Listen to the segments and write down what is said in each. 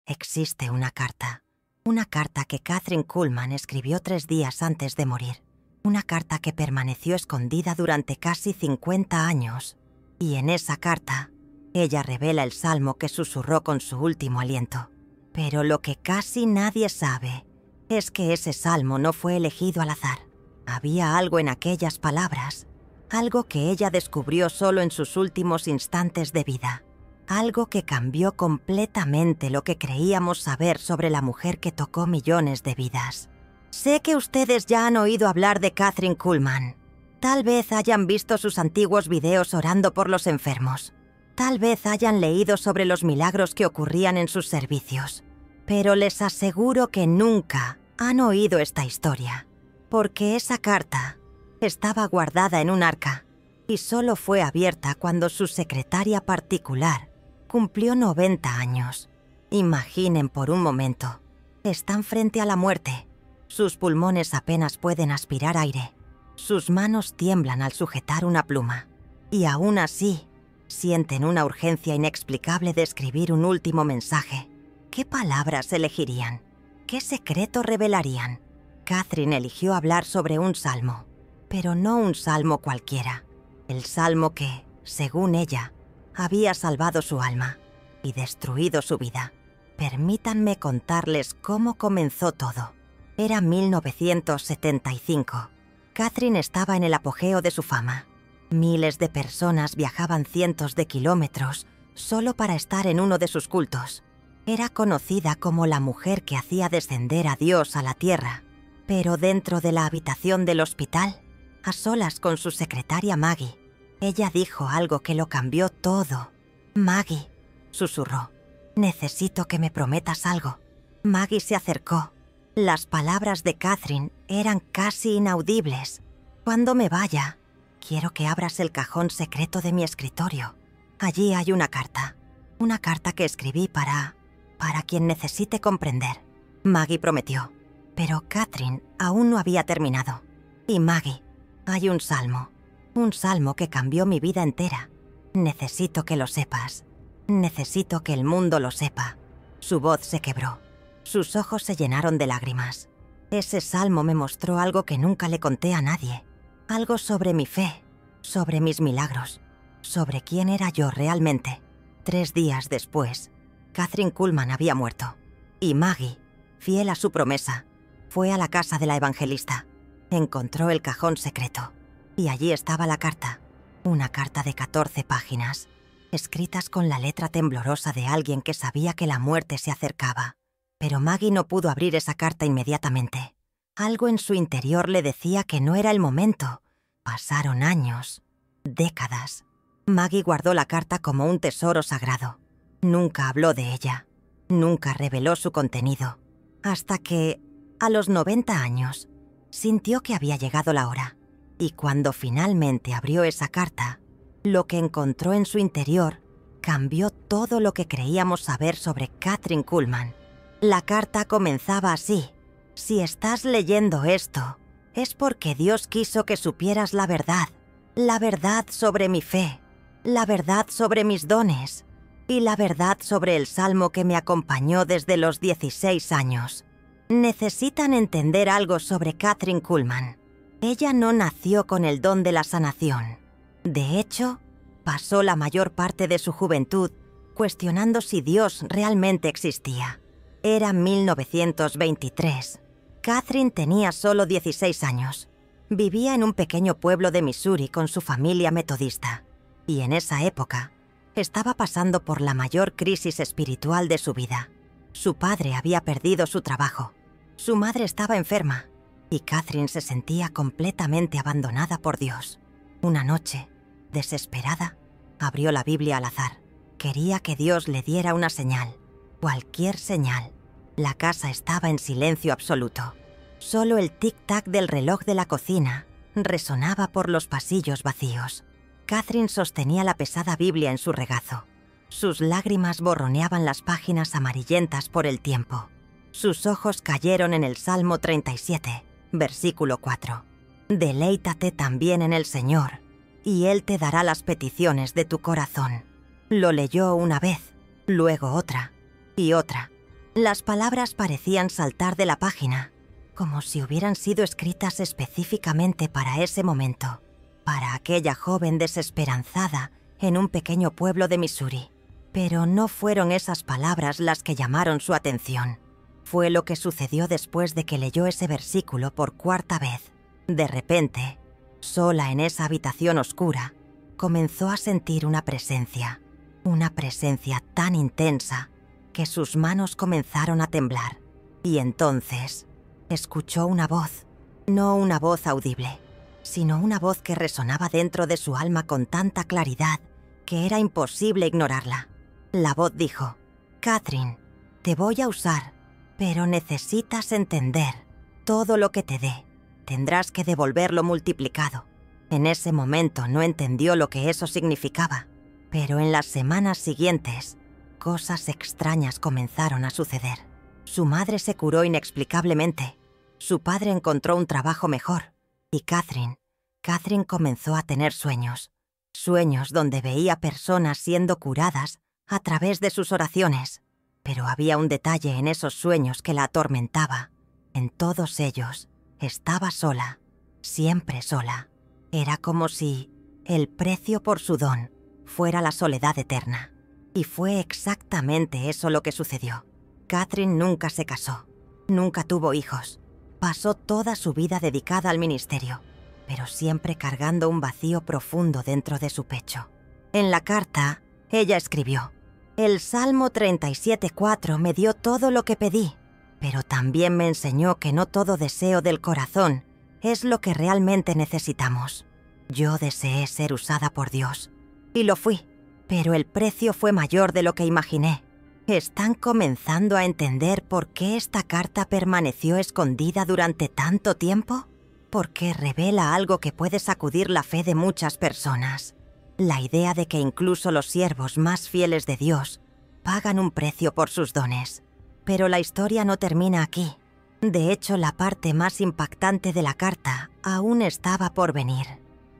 Existe una carta que Kathryn Kuhlman escribió 3 días antes de morir. Una carta que permaneció escondida durante casi 50 años. Y en esa carta, ella revela el salmo que susurró con su último aliento. Pero lo que casi nadie sabe es que ese salmo no fue elegido al azar. Había algo en aquellas palabras, algo que ella descubrió solo en sus últimos instantes de vida. Algo que cambió completamente lo que creíamos saber sobre la mujer que tocó millones de vidas. Sé que ustedes ya han oído hablar de Kathryn Kuhlman. Tal vez hayan visto sus antiguos videos orando por los enfermos. Tal vez hayan leído sobre los milagros que ocurrían en sus servicios. Pero les aseguro que nunca han oído esta historia, porque esa carta estaba guardada en un arca y solo fue abierta cuando su secretaria particular cumplió 90 años. Imaginen por un momento, están frente a la muerte. Sus pulmones apenas pueden aspirar aire. Sus manos tiemblan al sujetar una pluma. Y aún así, sienten una urgencia inexplicable de escribir un último mensaje. ¿Qué palabras elegirían? ¿Qué secreto revelarían? Kathryn eligió hablar sobre un salmo, pero no un salmo cualquiera. El salmo que, según ella, había salvado su alma y destruido su vida. Permítanme contarles cómo comenzó todo. Era 1975. Kathryn estaba en el apogeo de su fama. Miles de personas viajaban cientos de kilómetros solo para estar en uno de sus cultos. Era conocida como la mujer que hacía descender a Dios a la tierra. Pero dentro de la habitación del hospital, a solas con su secretaria Maggie, ella dijo algo que lo cambió todo. «Maggie», susurró, «necesito que me prometas algo». Maggie se acercó. Las palabras de Kathryn eran casi inaudibles. «Cuando me vaya, quiero que abras el cajón secreto de mi escritorio. Allí hay una carta que escribí para quien necesite comprender». Maggie prometió, pero Kathryn aún no había terminado. «Y Maggie, hay un salmo que cambió mi vida entera. Necesito que lo sepas. Necesito que el mundo lo sepa». Su voz se quebró. Sus ojos se llenaron de lágrimas. Ese salmo me mostró algo que nunca le conté a nadie. Algo sobre mi fe, sobre mis milagros, sobre quién era yo realmente. 3 días después, Kathryn Kuhlman había muerto. Y Maggie, fiel a su promesa, fue a la casa de la evangelista. Encontró el cajón secreto. Y allí estaba la carta. Una carta de 14 páginas, escritas con la letra temblorosa de alguien que sabía que la muerte se acercaba. Pero Maggie no pudo abrir esa carta inmediatamente. Algo en su interior le decía que no era el momento. Pasaron años, décadas. Maggie guardó la carta como un tesoro sagrado. Nunca habló de ella. Nunca reveló su contenido. Hasta que, a los 90 años, sintió que había llegado la hora. Y cuando finalmente abrió esa carta, lo que encontró en su interior cambió todo lo que creíamos saber sobre Kathryn Kuhlman. La carta comenzaba así: «Si estás leyendo esto, es porque Dios quiso que supieras la verdad sobre mi fe, la verdad sobre mis dones y la verdad sobre el salmo que me acompañó desde los 16 años. Necesitan entender algo sobre Kathryn Kuhlman. Ella no nació con el don de la sanación. De hecho, pasó la mayor parte de su juventud cuestionando si Dios realmente existía». Era 1923. Kathryn tenía solo 16 años. Vivía en un pequeño pueblo de Missouri con su familia metodista. Y en esa época, estaba pasando por la mayor crisis espiritual de su vida. Su padre había perdido su trabajo. Su madre estaba enferma. Y Kathryn se sentía completamente abandonada por Dios. Una noche, desesperada, abrió la Biblia al azar. Quería que Dios le diera una señal. Cualquier señal. La casa estaba en silencio absoluto. Solo el tic-tac del reloj de la cocina resonaba por los pasillos vacíos. Kathryn sostenía la pesada Biblia en su regazo. Sus lágrimas borroneaban las páginas amarillentas por el tiempo. Sus ojos cayeron en el Salmo 37, versículo 4. «Deleítate también en el Señor, y Él te dará las peticiones de tu corazón». Lo leyó una vez, luego otra y otra. Las palabras parecían saltar de la página, como si hubieran sido escritas específicamente para ese momento, para aquella joven desesperanzada en un pequeño pueblo de Missouri. Pero no fueron esas palabras las que llamaron su atención. Fue lo que sucedió después de que leyó ese versículo por cuarta vez. De repente, sola en esa habitación oscura, comenzó a sentir una presencia tan intensa que sus manos comenzaron a temblar. Y entonces escuchó una voz, no una voz audible, sino una voz que resonaba dentro de su alma con tanta claridad que era imposible ignorarla. La voz dijo: «Catherine, te voy a usar, pero necesitas entender, todo lo que te dé, tendrás que devolverlo multiplicado». En ese momento no entendió lo que eso significaba, pero en las semanas siguientes, cosas extrañas comenzaron a suceder. Su madre se curó inexplicablemente, su padre encontró un trabajo mejor, y Catherine comenzó a tener sueños donde veía personas siendo curadas a través de sus oraciones. Pero había un detalle en esos sueños que la atormentaba. En todos ellos estaba sola, siempre sola. Era como si el precio por su don fuera la soledad eterna. Y fue exactamente eso lo que sucedió. Catherine nunca se casó, nunca tuvo hijos. Pasó toda su vida dedicada al ministerio, pero siempre cargando un vacío profundo dentro de su pecho. En la carta, ella escribió: «El Salmo 37:4 me dio todo lo que pedí, pero también me enseñó que no todo deseo del corazón es lo que realmente necesitamos. Yo deseé ser usada por Dios, y lo fui, pero el precio fue mayor de lo que imaginé». ¿Están comenzando a entender por qué esta carta permaneció escondida durante tanto tiempo? Porque revela algo que puede sacudir la fe de muchas personas. La idea de que incluso los siervos más fieles de Dios pagan un precio por sus dones. Pero la historia no termina aquí. De hecho, la parte más impactante de la carta aún estaba por venir.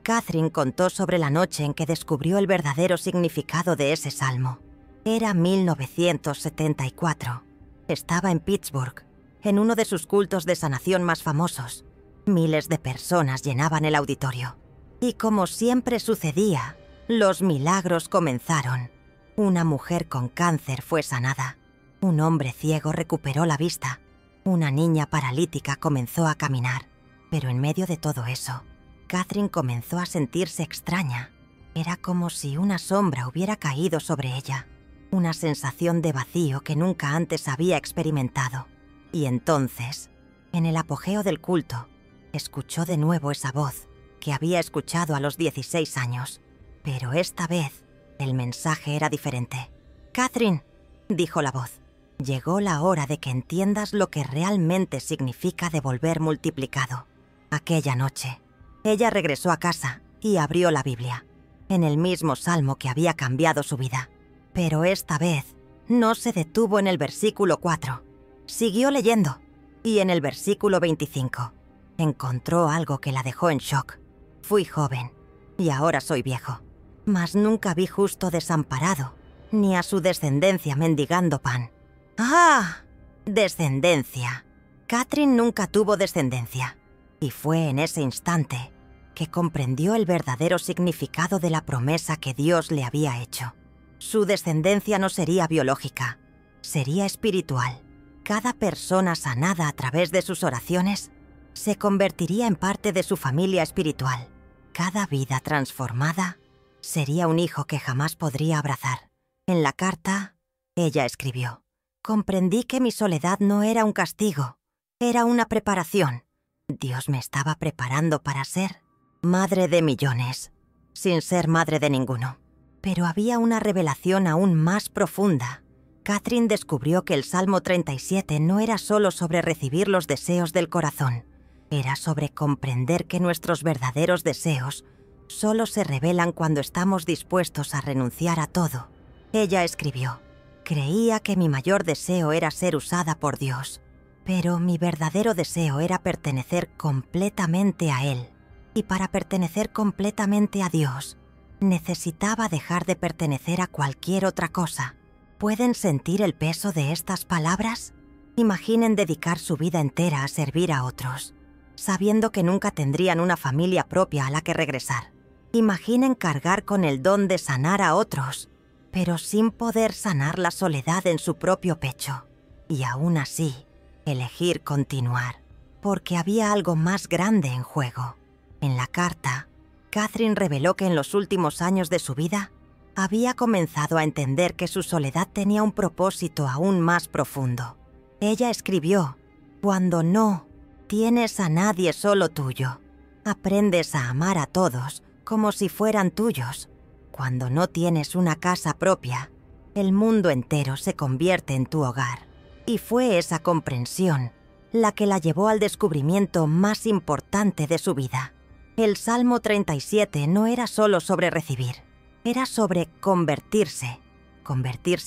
Catherine contó sobre la noche en que descubrió el verdadero significado de ese salmo. Era 1974. Estaba en Pittsburgh, en uno de sus cultos de sanación más famosos. Miles de personas llenaban el auditorio. Y como siempre sucedía, los milagros comenzaron. Una mujer con cáncer fue sanada. Un hombre ciego recuperó la vista. Una niña paralítica comenzó a caminar. Pero en medio de todo eso, Catherine comenzó a sentirse extraña. Era como si una sombra hubiera caído sobre ella. Una sensación de vacío que nunca antes había experimentado. Y entonces, en el apogeo del culto, escuchó de nuevo esa voz que había escuchado a los 16 años. Pero esta vez, el mensaje era diferente. «Catherine», dijo la voz, «llegó la hora de que entiendas lo que realmente significa devolver multiplicado». Aquella noche, ella regresó a casa y abrió la Biblia, en el mismo salmo que había cambiado su vida. Pero esta vez no se detuvo en el versículo 4. Siguió leyendo, y en el versículo 25 encontró algo que la dejó en shock. «Fui joven, y ahora soy viejo, mas nunca vi justo desamparado, ni a su descendencia mendigando pan». ¡Ah! Descendencia. Catherine nunca tuvo descendencia, y fue en ese instante que comprendió el verdadero significado de la promesa que Dios le había hecho. Su descendencia no sería biológica, sería espiritual. Cada persona sanada a través de sus oraciones se convertiría en parte de su familia espiritual. Cada vida transformada sería un hijo que jamás podría abrazar. En la carta, ella escribió: «Comprendí que mi soledad no era un castigo, era una preparación. Dios me estaba preparando para ser madre de millones, sin ser madre de ninguno». Pero había una revelación aún más profunda. Catherine descubrió que el Salmo 37 no era solo sobre recibir los deseos del corazón, era sobre comprender que nuestros verdaderos deseos solo se revelan cuando estamos dispuestos a renunciar a todo. Ella escribió: «Creía que mi mayor deseo era ser usada por Dios, pero mi verdadero deseo era pertenecer completamente a Él. Y para pertenecer completamente a Dios, necesitaba dejar de pertenecer a cualquier otra cosa». ¿Pueden sentir el peso de estas palabras? Imaginen dedicar su vida entera a servir a otros, sabiendo que nunca tendrían una familia propia a la que regresar. Imaginen cargar con el don de sanar a otros, pero sin poder sanar la soledad en su propio pecho. Y aún así, elegir continuar, porque había algo más grande en juego. En la carta, Catherine reveló que en los últimos años de su vida había comenzado a entender que su soledad tenía un propósito aún más profundo. Ella escribió: «Cuando no tienes a nadie solo tuyo, aprendes a amar a todos como si fueran tuyos. Cuando no tienes una casa propia, el mundo entero se convierte en tu hogar». Y fue esa comprensión la que la llevó al descubrimiento más importante de su vida. El Salmo 37 no era solo sobre recibir, era sobre convertirse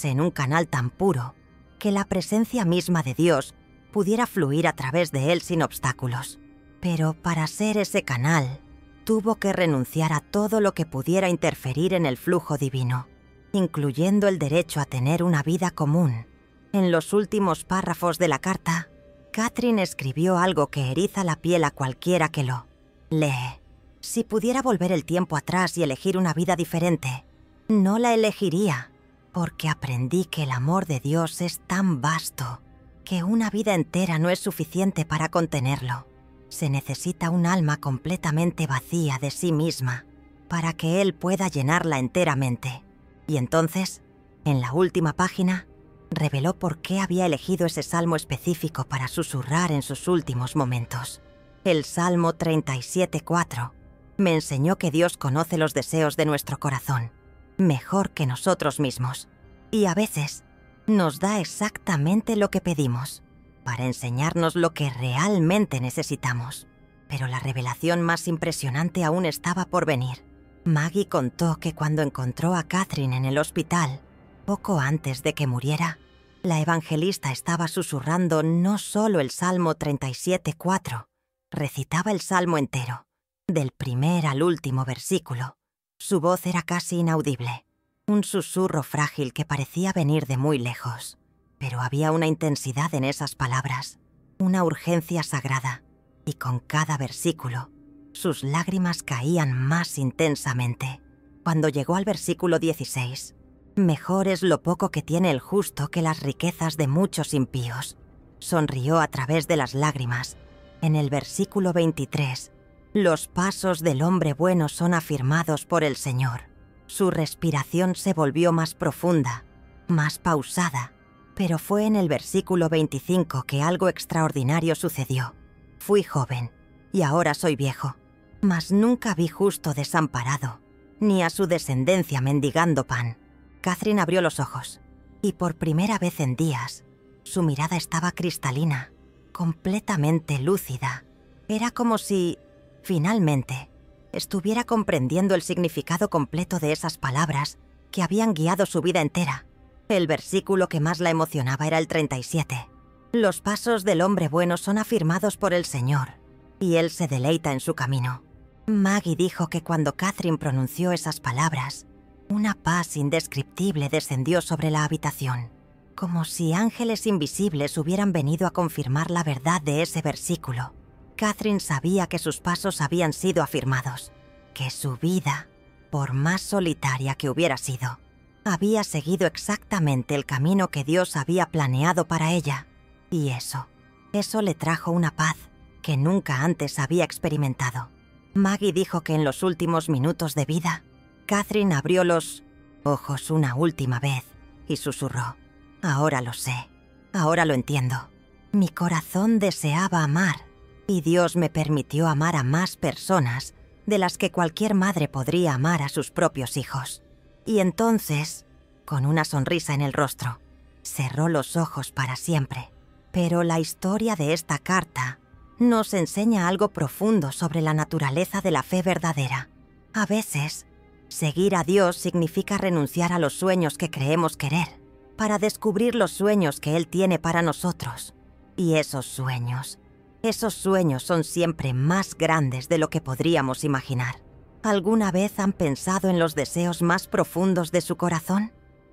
en un canal tan puro que la presencia misma de Dios pudiera fluir a través de él sin obstáculos. Pero para ser ese canal, tuvo que renunciar a todo lo que pudiera interferir en el flujo divino, incluyendo el derecho a tener una vida común. En los últimos párrafos de la carta, Catherine escribió algo que eriza la piel a cualquiera que lo lee. Si pudiera volver el tiempo atrás y elegir una vida diferente, no la elegiría, porque aprendí que el amor de Dios es tan vasto que una vida entera no es suficiente para contenerlo. Se necesita un alma completamente vacía de sí misma para que Él pueda llenarla enteramente. Y entonces, en la última página, reveló por qué había elegido ese salmo específico para susurrar en sus últimos momentos. El Salmo 37:4 me enseñó que Dios conoce los deseos de nuestro corazón mejor que nosotros mismos, y a veces nos da exactamente lo que pedimos para enseñarnos lo que realmente necesitamos. Pero la revelación más impresionante aún estaba por venir. Maggie contó que cuando encontró a Catherine en el hospital, poco antes de que muriera, la evangelista estaba susurrando no solo el Salmo 37:4, recitaba el Salmo entero, del primer al último versículo. Su voz era casi inaudible, un susurro frágil que parecía venir de muy lejos. Pero había una intensidad en esas palabras, una urgencia sagrada, y con cada versículo, sus lágrimas caían más intensamente. Cuando llegó al versículo 16, «Mejor es lo poco que tiene el justo que las riquezas de muchos impíos», sonrió a través de las lágrimas. En el versículo 23, «Los pasos del hombre bueno son afirmados por el Señor». Su respiración se volvió más profunda, más pausada, pero fue en el versículo 25 que algo extraordinario sucedió. «Fui joven, y ahora soy viejo, mas nunca vi justo desamparado, ni a su descendencia mendigando pan». Catherine abrió los ojos, y por primera vez en días, su mirada estaba cristalina, completamente lúcida. Era como si, finalmente, estuviera comprendiendo el significado completo de esas palabras que habían guiado su vida entera. El versículo que más la emocionaba era el 37. «Los pasos del hombre bueno son afirmados por el Señor, y Él se deleita en su camino». Maggie dijo que cuando Catherine pronunció esas palabras, una paz indescriptible descendió sobre la habitación, como si ángeles invisibles hubieran venido a confirmar la verdad de ese versículo. Catherine sabía que sus pasos habían sido afirmados, que su vida, por más solitaria que hubiera sido, había seguido exactamente el camino que Dios había planeado para ella. Y eso le trajo una paz que nunca antes había experimentado. Maggie dijo que en los últimos minutos de vida, Catherine abrió los ojos una última vez y susurró: «Ahora lo sé, ahora lo entiendo. Mi corazón deseaba amar, y Dios me permitió amar a más personas de las que cualquier madre podría amar a sus propios hijos». Y entonces, con una sonrisa en el rostro, cerró los ojos para siempre. Pero la historia de esta carta nos enseña algo profundo sobre la naturaleza de la fe verdadera. A veces, seguir a Dios significa renunciar a los sueños que creemos querer, para descubrir los sueños que Él tiene para nosotros. Y esos sueños son siempre más grandes de lo que podríamos imaginar. ¿Alguna vez han pensado en los deseos más profundos de su corazón?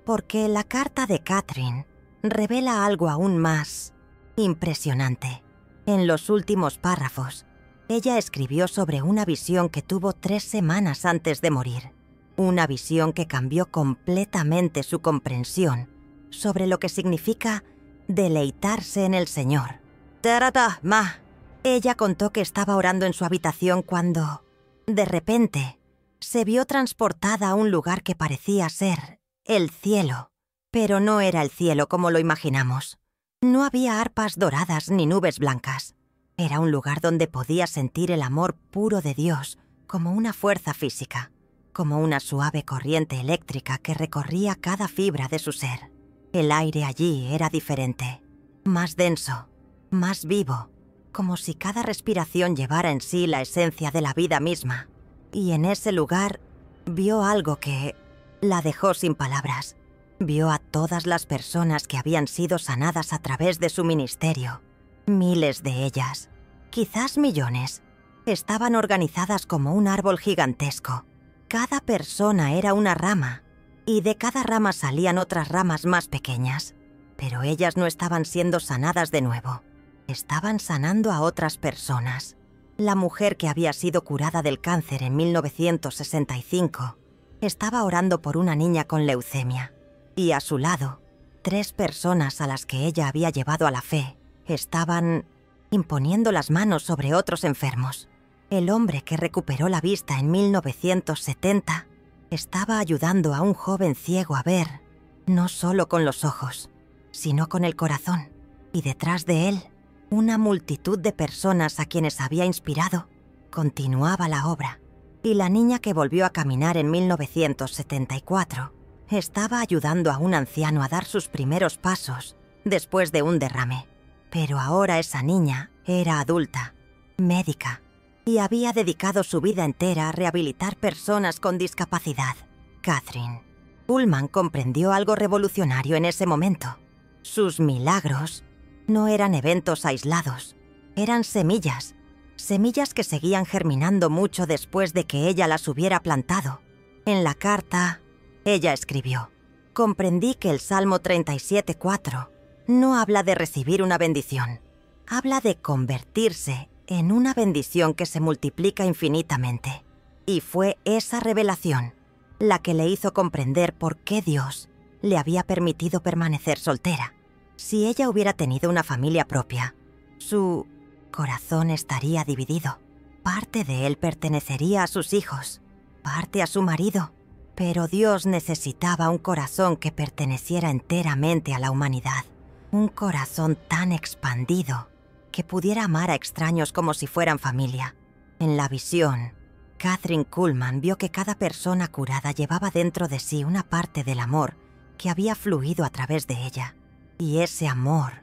Porque la carta de Catherine revela algo aún más impresionante. En los últimos párrafos, ella escribió sobre una visión que tuvo 3 semanas antes de morir. Una visión que cambió completamente su comprensión sobre lo que significa deleitarse en el Señor. Tarata, ma. Ella contó que estaba orando en su habitación cuando, de repente, se vio transportada a un lugar que parecía ser el cielo. Pero no era el cielo como lo imaginamos. No había arpas doradas ni nubes blancas. Era un lugar donde podía sentir el amor puro de Dios como una fuerza física, como una suave corriente eléctrica que recorría cada fibra de su ser. El aire allí era diferente, más denso, más vivo, como si cada respiración llevara en sí la esencia de la vida misma. Y en ese lugar vio algo que la dejó sin palabras. Vio a todas las personas que habían sido sanadas a través de su ministerio. Miles de ellas, quizás millones, estaban organizadas como un árbol gigantesco. Cada persona era una rama, y de cada rama salían otras ramas más pequeñas. Pero ellas no estaban siendo sanadas de nuevo. Estaban sanando a otras personas. La mujer que había sido curada del cáncer en 1965 estaba orando por una niña con leucemia. Y a su lado, 3 personas a las que ella había llevado a la fe estaban imponiendo las manos sobre otros enfermos. El hombre que recuperó la vista en 1970 estaba ayudando a un joven ciego a ver, no solo con los ojos, sino con el corazón. Y detrás de él, una multitud de personas a quienes había inspirado continuaba la obra. Y la niña que volvió a caminar en 1974 estaba ayudando a un anciano a dar sus primeros pasos después de un derrame. Pero ahora esa niña era adulta, médica, y había dedicado su vida entera a rehabilitar personas con discapacidad. Catherine Kuhlman comprendió algo revolucionario en ese momento. Sus milagros no eran eventos aislados, eran semillas, semillas que seguían germinando mucho después de que ella las hubiera plantado. En la carta, ella escribió: comprendí que el Salmo 37:4 no habla de recibir una bendición, habla de convertirse en una bendición que se multiplica infinitamente. Y fue esa revelación la que le hizo comprender por qué Dios le había permitido permanecer soltera. Si ella hubiera tenido una familia propia, su corazón estaría dividido. Parte de él pertenecería a sus hijos, parte a su marido. Pero Dios necesitaba un corazón que perteneciera enteramente a la humanidad. Un corazón tan expandido que pudiera amar a extraños como si fueran familia. En la visión, Catherine Kuhlman vio que cada persona curada llevaba dentro de sí una parte del amor que había fluido a través de ella. Y ese amor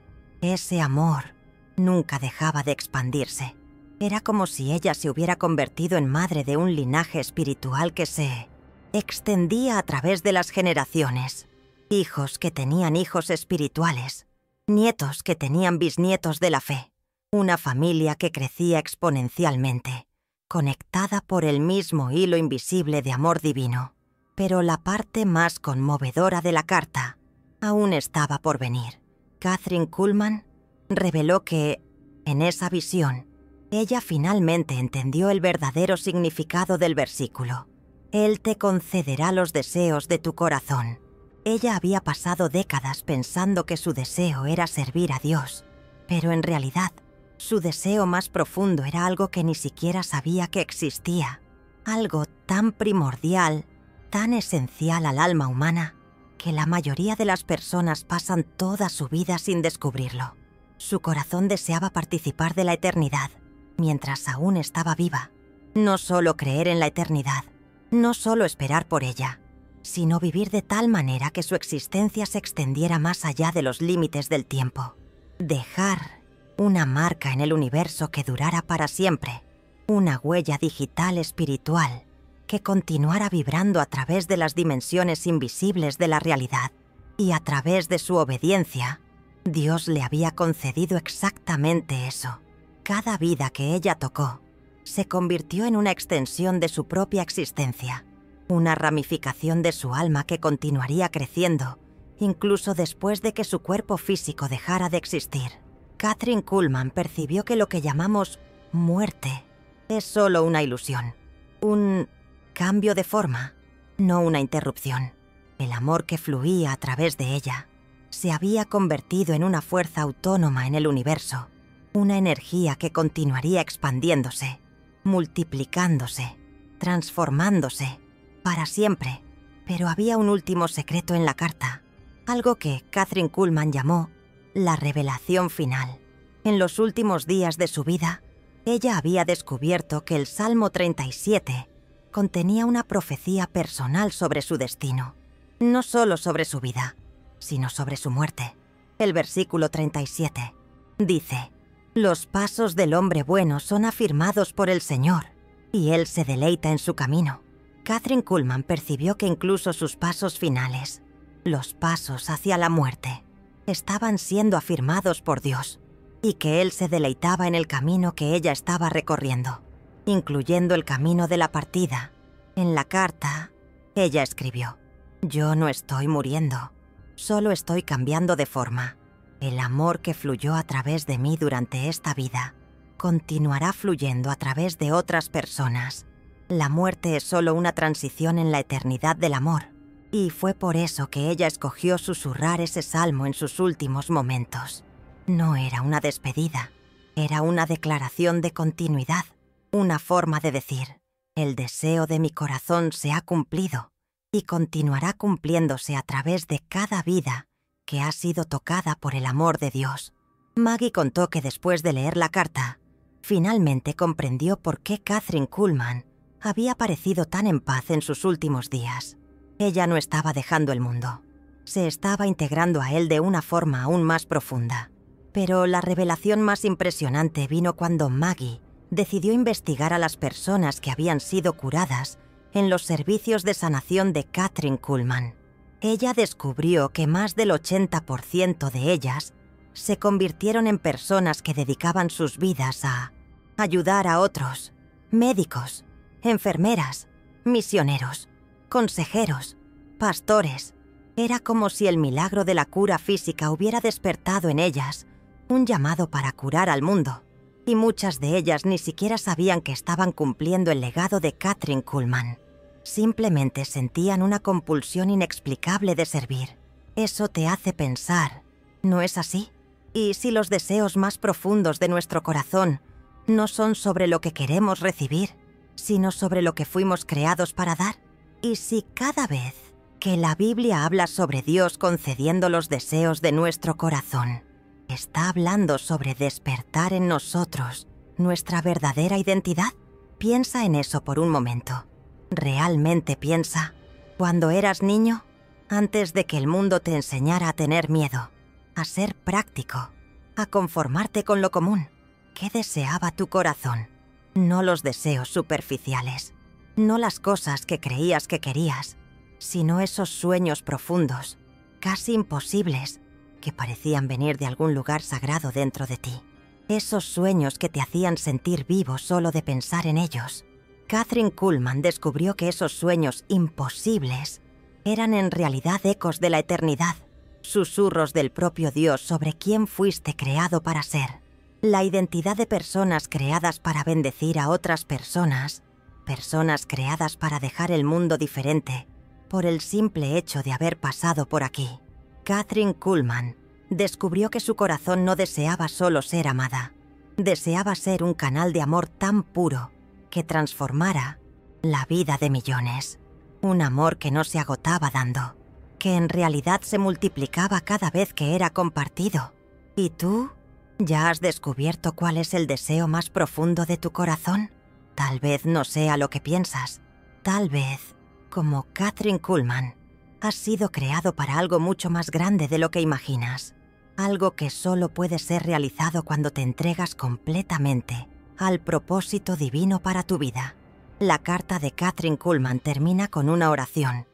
nunca dejaba de expandirse. Era como si ella se hubiera convertido en madre de un linaje espiritual que se extendía a través de las generaciones. Hijos que tenían hijos espirituales, nietos que tenían bisnietos de la fe. Una familia que crecía exponencialmente, conectada por el mismo hilo invisible de amor divino. Pero la parte más conmovedora de la carta aún estaba por venir. Catherine Kuhlman reveló que, en esa visión, ella finalmente entendió el verdadero significado del versículo. Él te concederá los deseos de tu corazón. Ella había pasado décadas pensando que su deseo era servir a Dios, pero en realidad, su deseo más profundo era algo que ni siquiera sabía que existía, algo tan primordial, tan esencial al alma humana, que la mayoría de las personas pasan toda su vida sin descubrirlo. Su corazón deseaba participar de la eternidad, mientras aún estaba viva. No solo creer en la eternidad, no solo esperar por ella, sino vivir de tal manera que su existencia se extendiera más allá de los límites del tiempo. Dejar una marca en el universo que durara para siempre, una huella digital espiritual que continuara vibrando a través de las dimensiones invisibles de la realidad. Y a través de su obediencia, Dios le había concedido exactamente eso. Cada vida que ella tocó se convirtió en una extensión de su propia existencia. una ramificación de su alma que continuaría creciendo, incluso después de que su cuerpo físico dejara de existir. Kathryn Kuhlman percibió que lo que llamamos muerte es solo una ilusión, un cambio de forma, no una interrupción. El amor que fluía a través de ella se había convertido en una fuerza autónoma en el universo, una energía que continuaría expandiéndose, multiplicándose, transformándose, para siempre. Pero había un último secreto en la carta, algo que Kathryn Kuhlman llamó la revelación final. En los últimos días de su vida, ella había descubierto que el Salmo 37 contenía una profecía personal sobre su destino, no solo sobre su vida, sino sobre su muerte. El versículo 37 dice: «Los pasos del hombre bueno son afirmados por el Señor, y Él se deleita en su camino». Kathryn Kuhlman percibió que incluso sus pasos finales, los pasos hacia la muerte, estaban siendo afirmados por Dios, y que Él se deleitaba en el camino que ella estaba recorriendo, incluyendo el camino de la partida. En la carta, ella escribió: «Yo no estoy muriendo, solo estoy cambiando de forma. El amor que fluyó a través de mí durante esta vida continuará fluyendo a través de otras personas. La muerte es solo una transición en la eternidad del amor». Y fue por eso que ella escogió susurrar ese salmo en sus últimos momentos. No era una despedida, era una declaración de continuidad, una forma de decir: «El deseo de mi corazón se ha cumplido y continuará cumpliéndose a través de cada vida que ha sido tocada por el amor de Dios». Maggie contó que después de leer la carta, finalmente comprendió por qué Kathryn Kuhlman había parecido tan en paz en sus últimos días. Ella no estaba dejando el mundo, se estaba integrando a él de una forma aún más profunda. Pero la revelación más impresionante vino cuando Maggie decidió investigar a las personas que habían sido curadas en los servicios de sanación de Kathryn Kuhlman. Ella descubrió que más del 80% de ellas se convirtieron en personas que dedicaban sus vidas a ayudar a otros: médicos, enfermeras, misioneros, consejeros, pastores. Era como si el milagro de la cura física hubiera despertado en ellas un llamado para curar al mundo, y muchas de ellas ni siquiera sabían que estaban cumpliendo el legado de Kathryn Kuhlman. Simplemente sentían una compulsión inexplicable de servir. Eso te hace pensar, ¿no es así? ¿Y si los deseos más profundos de nuestro corazón no son sobre lo que queremos recibir, sino sobre lo que fuimos creados para dar? ¿Y si cada vez que la Biblia habla sobre Dios concediendo los deseos de nuestro corazón, está hablando sobre despertar en nosotros nuestra verdadera identidad? Piensa en eso por un momento. Realmente piensa, cuando eras niño, antes de que el mundo te enseñara a tener miedo, a ser práctico, a conformarte con lo común, ¿qué deseaba tu corazón? No los deseos superficiales, no las cosas que creías que querías, sino esos sueños profundos, casi imposibles, que parecían venir de algún lugar sagrado dentro de ti. Esos sueños que te hacían sentir vivo solo de pensar en ellos. Kathryn Kuhlman descubrió que esos sueños imposibles eran en realidad ecos de la eternidad, susurros del propio Dios sobre quién fuiste creado para ser. La identidad de personas creadas para bendecir a otras personas, personas creadas para dejar el mundo diferente, por el simple hecho de haber pasado por aquí. Kathryn Kuhlman descubrió que su corazón no deseaba solo ser amada, deseaba ser un canal de amor tan puro que transformara la vida de millones. Un amor que no se agotaba dando, que en realidad se multiplicaba cada vez que era compartido. ¿Y tú? ¿Ya has descubierto cuál es el deseo más profundo de tu corazón? Tal vez no sea lo que piensas. Tal vez, como Kathryn Kuhlman, has sido creado para algo mucho más grande de lo que imaginas. Algo que solo puede ser realizado cuando te entregas completamente al propósito divino para tu vida. La carta de Kathryn Kuhlman termina con una oración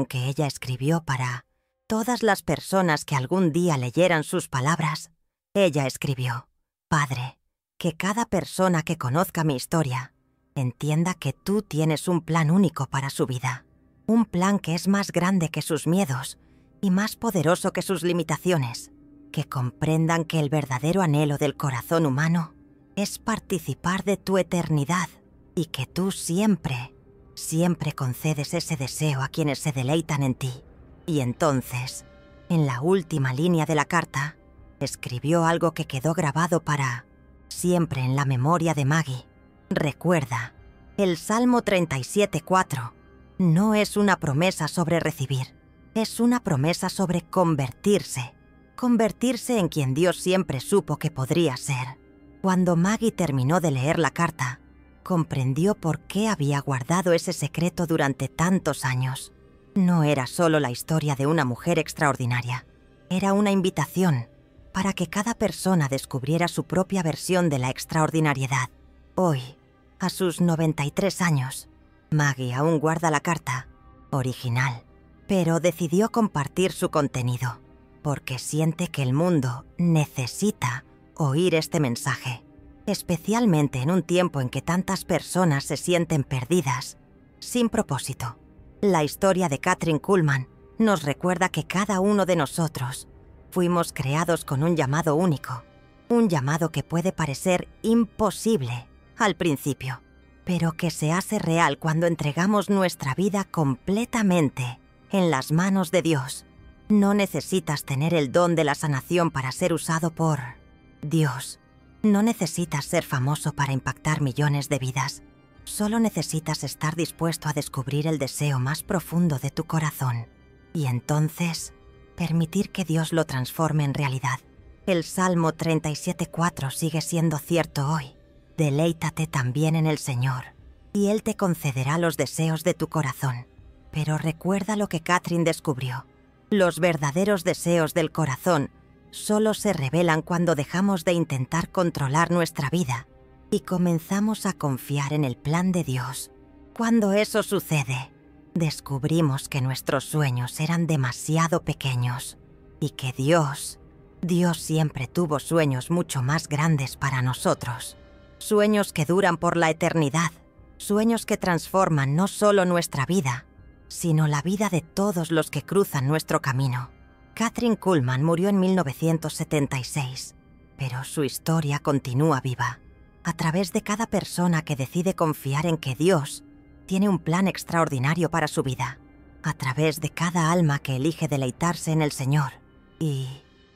que ella escribió para todas las personas que algún día leyeran sus palabras. Ella escribió: «Padre, que cada persona que conozca mi historia entienda que tú tienes un plan único para su vida. Un plan que es más grande que sus miedos y más poderoso que sus limitaciones. Que comprendan que el verdadero anhelo del corazón humano es participar de tu eternidad y que tú siempre concedes ese deseo a quienes se deleitan en ti. Y entonces, en la última línea de la carta, escribió algo que quedó grabado para siempre en la memoria de Maggie. Recuerda, el Salmo 37:4 no es una promesa sobre recibir, es una promesa sobre convertirse en quien Dios siempre supo que podría ser. Cuando Maggie terminó de leer la carta, comprendió por qué había guardado ese secreto durante tantos años. No era solo la historia de una mujer extraordinaria, era una invitación para que cada persona descubriera su propia versión de la extraordinariedad. Hoy, a sus 93 años, Maggie aún guarda la carta original, pero decidió compartir su contenido, porque siente que el mundo necesita oír este mensaje, especialmente en un tiempo en que tantas personas se sienten perdidas, sin propósito. La historia de Kathryn Kuhlman nos recuerda que cada uno de nosotros fuimos creados con un llamado único, un llamado que puede parecer imposible al principio, pero que se hace real cuando entregamos nuestra vida completamente en las manos de Dios. No necesitas tener el don de la sanación para ser usado por Dios. No necesitas ser famoso para impactar millones de vidas. Solo necesitas estar dispuesto a descubrir el deseo más profundo de tu corazón. Y entonces, permitir que Dios lo transforme en realidad. El Salmo 37:4 sigue siendo cierto hoy. Deleítate también en el Señor, y Él te concederá los deseos de tu corazón. Pero recuerda lo que Kathryn descubrió. Los verdaderos deseos del corazón solo se revelan cuando dejamos de intentar controlar nuestra vida y comenzamos a confiar en el plan de Dios. Cuando eso sucede, descubrimos que nuestros sueños eran demasiado pequeños y que Dios siempre tuvo sueños mucho más grandes para nosotros. Sueños que duran por la eternidad, sueños que transforman no solo nuestra vida, sino la vida de todos los que cruzan nuestro camino. Kathryn Kuhlman murió en 1976, pero su historia continúa viva, a través de cada persona que decide confiar en que Dios tiene un plan extraordinario para su vida, a través de cada alma que elige deleitarse en el Señor y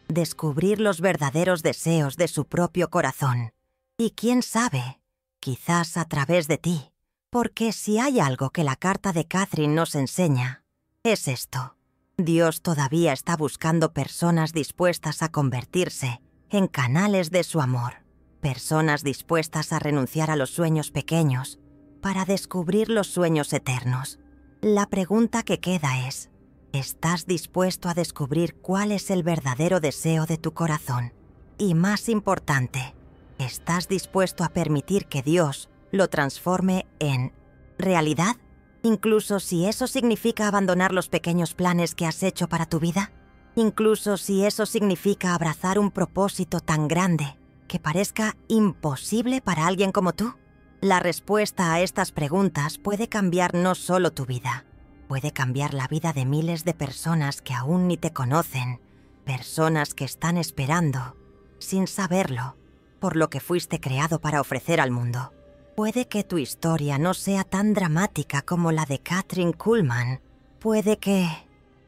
descubrir los verdaderos deseos de su propio corazón. Y quién sabe, quizás a través de ti, porque si hay algo que la carta de Kathryn nos enseña, es esto. Dios todavía está buscando personas dispuestas a convertirse en canales de su amor, personas dispuestas a renunciar a los sueños pequeños para descubrir los sueños eternos. La pregunta que queda es, ¿estás dispuesto a descubrir cuál es el verdadero deseo de tu corazón? Y más importante, ¿estás dispuesto a permitir que Dios lo transforme en realidad? Incluso si eso significa abandonar los pequeños planes que has hecho para tu vida. Incluso si eso significa abrazar un propósito tan grande que parezca imposible para alguien como tú. La respuesta a estas preguntas puede cambiar no solo tu vida, puede cambiar la vida de miles de personas que aún ni te conocen, personas que están esperando, sin saberlo, por lo que fuiste creado para ofrecer al mundo. Puede que tu historia no sea tan dramática como la de Kathryn Kuhlman. Puede que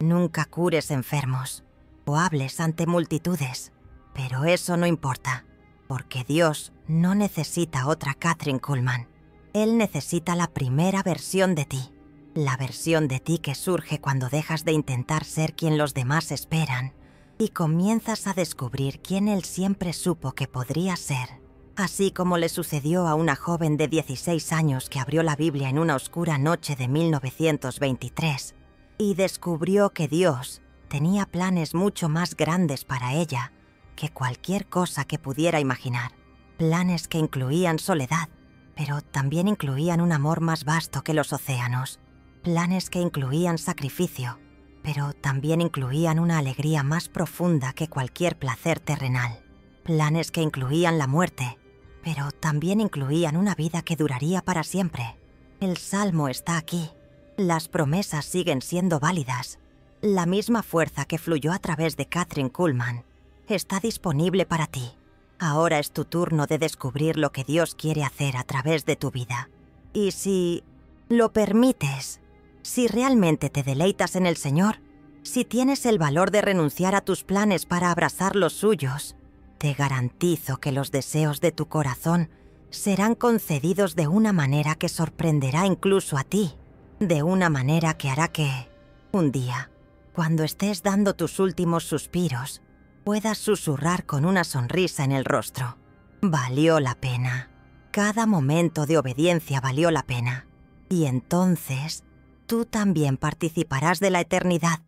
nunca cures enfermos o hables ante multitudes. Pero eso no importa, porque Dios no necesita otra Kathryn Kuhlman. Él necesita la primera versión de ti. La versión de ti que surge cuando dejas de intentar ser quien los demás esperan y comienzas a descubrir quién Él siempre supo que podría ser. Así como le sucedió a una joven de 16 años que abrió la Biblia en una oscura noche de 1923 y descubrió que Dios tenía planes mucho más grandes para ella que cualquier cosa que pudiera imaginar. Planes que incluían soledad, pero también incluían un amor más vasto que los océanos. Planes que incluían sacrificio, pero también incluían una alegría más profunda que cualquier placer terrenal. Planes que incluían la muerte, pero también incluían una vida que duraría para siempre. El Salmo está aquí. Las promesas siguen siendo válidas. La misma fuerza que fluyó a través de Kathryn Kuhlman está disponible para ti. Ahora es tu turno de descubrir lo que Dios quiere hacer a través de tu vida. Y si lo permites, si realmente te deleitas en el Señor, si tienes el valor de renunciar a tus planes para abrazar los suyos, te garantizo que los deseos de tu corazón serán concedidos de una manera que sorprenderá incluso a ti, de una manera que hará que, un día, cuando estés dando tus últimos suspiros, puedas susurrar con una sonrisa en el rostro: valió la pena. Cada momento de obediencia valió la pena. Y entonces, tú también participarás de la eternidad.